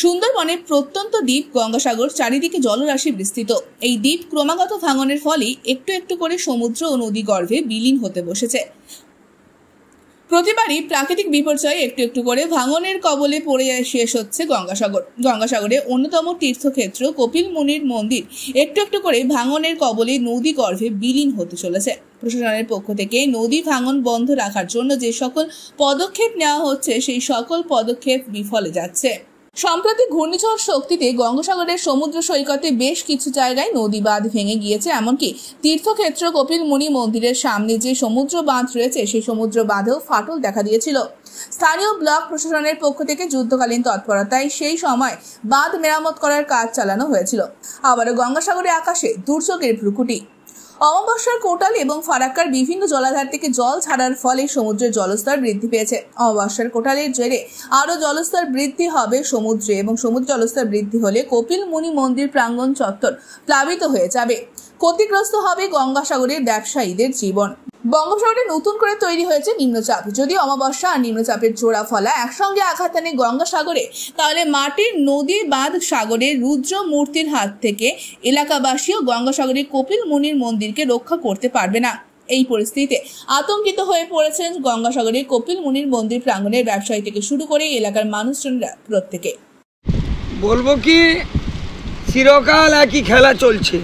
সুন্দরবনের প্রত্যন্ত দ্বীপ গঙ্গাসাগর চারিদিকে জলরাশি বিস্তৃত। এই দ্বীপ ক্রমাগত ভাঙনের ফলে একটু একটু করে সমুদ্র ও নদী গর্ভে বিলীন হতে বসেছে। প্রতিবারই প্রাকৃতিক বিপর্যয়ে একটু একটু করে ভাঙনের কবলে পড়ে শেষ হচ্ছে গঙ্গাসাগর। গঙ্গাসাগরে অন্যতম তীর্থক্ষেত্র কপিল মুনির মন্দির একটু একটু করে ভাঙনের কবলে নদী গর্ভে বিলীন হতে চলেছে। প্রশাসনের পক্ষ থেকে নদী ভাঙন বন্ধ রাখার জন্য যে সকল পদক্ষেপ নেওয়া হচ্ছে সেই সকল পদক্ষেপ বিফলে যাচ্ছে। সম্প্রতি ঘূর্ণিঝড় শক্তিতে গঙ্গাসাগরের সমুদ্র সৈকতে বেশ কিছু জায়গায় নদী বাঁধ ভেঙে গিয়েছে। এমনকি তীর্থক্ষেত্র কপিল মুনি মন্দিরের সামনে যে সমুদ্র বাঁধ রয়েছে সেই সমুদ্র বাঁধেও ফাটল দেখা দিয়েছিল। স্থানীয় ব্লক প্রশাসনের পক্ষ থেকে যুদ্ধকালীন তৎপরতায় সেই সময় বাঁধ মেরামত করার কাজ চালানো হয়েছিল। আবারও গঙ্গাসাগরে আকাশে দুর্যোগের ভ্রুকুটি। অমাবস্যার কোটাল এবং ফারাক্কার বিভিন্ন জলাধার থেকে জল ছাড়ার ফলে সমুদ্রের জলস্তর বৃদ্ধি পেয়েছে। অমাবস্যার কোটালের জেরে আরো জলস্তর বৃদ্ধি হবে সমুদ্রে এবং সমুদ্র জলস্তর বৃদ্ধি হলে কপিল মুনি মন্দির প্রাঙ্গণ চত্বর প্লাবিত হয়ে যাবে। ক্ষতিগ্রস্ত হবে গঙ্গাসাগরের ব্যবসায়ীদের জীবন। বঙ্গোপসাগরে নতুন করে তৈরি হয়েছে নিম্নচাপ। যদি অমাবস্যা আর নিম্নচাপের জোড়া ফলা একসঙ্গে আঘাত আনে গঙ্গাসাগরে, তাহলে মাটির নদী বাঁধ সাগরের রুদ্র মূর্তির হাত থেকে এলাকাবাসীও গঙ্গাসাগরের কপিল মুনির মন্দিরকে রক্ষা করতে পারবে না। এই পরিস্থিতিতে আতঙ্কিত হয়ে পড়েছেন গঙ্গাসাগরের কপিল মুনির মন্দির প্রাঙ্গণের ব্যবসায়ী থেকে শুরু করে এলাকার মানুষজনরা প্রত্যেকে। বলবো কি, চিরকাল একই খেলা চলছে।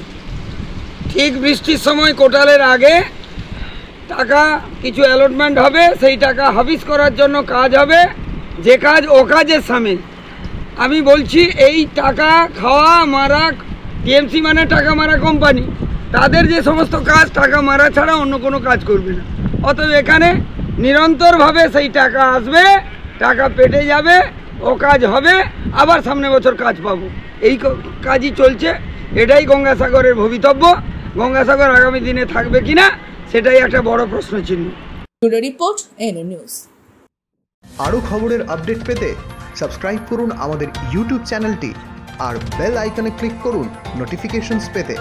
ঠিক বৃষ্টির সময় কোটালের আগে টাকা কিছু অ্যালটমেন্ট হবে, সেই টাকা হাবিস করার জন্য কাজ হবে, যে কাজ ও কাজের সামিল। আমি বলছি এই টাকা খাওয়া মারা, টিএমসি মানে টাকা মারা কোম্পানি, তাদের যে সমস্ত কাজ টাকা মারা ছাড়া অন্য কোনো কাজ করবে না। অতএব এখানে নিরন্তরভাবে সেই টাকা আসবে, টাকা পেটে যাবে, ও কাজ হবে, আবার সামনে বছর কাজ পাবো। এই কাজই চলছে। এটাই গঙ্গাসাগরের ভবিতব্য। গঙ্গাসাগর আগামী দিনে থাকবে কিনা সেটাই একটা বড় প্রশ্ন চিহ্ন। Report NN news. আরও খবরের আপডেট পেতে সাবস্ক্রাইব করুন আমাদের ইউটিউব চ্যানেলটি আর বেল আইকনে ক্লিক করুন নোটিফিকেশনস পেতে।